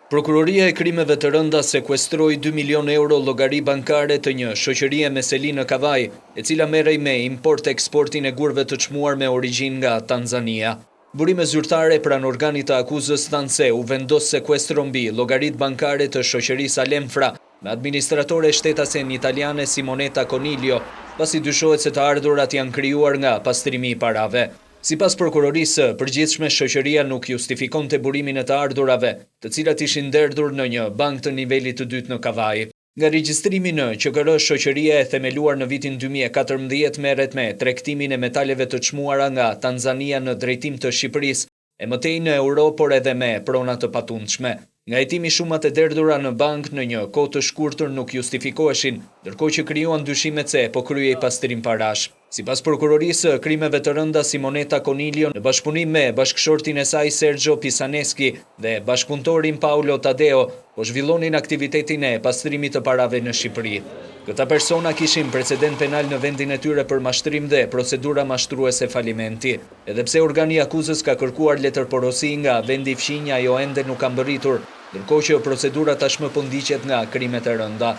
Prokuroria e krimeve të rënda sekuestroi 2 milion euro llogari bankare të një shoqërie me seli në Kavaj, e cila merrej me import-eksportin e gurve të çmuar me origjinë nga Tanzania. Burime zyrtare pranë organit të akuzës thanë se u vendos sekuestro mbi llogaritë bankare të shoqërisë Alemfra me administratore shtetase italiane Simonetta Conilio, pasi dyshohet se të ardhurat janë krijuar nga pastrimi i parave. Sipas prokurorisë përgjithshme, shoqëria nuk justifikonte burimin e të ardhurave, të cilat ishin derdhur në një bank të nivelit të dytë në Kavaj. Nga regjistrimi në QKR, shoqëria e themeluar në vitin 2014 merret me tregtimin e metaleve të çmuara nga Tanzania në drejtim të Shqipërisë, e mëtej në euro, por edhe me prona të patundshme. Nga hetimi, shumat e derdhura në bank në një kohë të shkurtër nuk justifikoheshin, ndërkohë që krijuan dyshimet se po kryej pastrim parash. Sipas prokurorisë krimeve të rënda, Simonetta Conilio në bashkëpunim me bashkëshortin e saj Sergio Pisaneski dhe bashkëpunëtorin Paolo Tadeo po zhvillonin aktivitetin e pastrimit të parave në Shqipëri. Këta persona kishin precedent penal në vendin e tyre për mashtrim dhe procedura mashtruese falimenti. Edhe pse organi i akuzës ka kërkuar letërporosi nga vendi fqinja, ajo ende nuk ka mbërritur, ndërkohë që procedura tashmë po ndiqet nga krimet e rënda.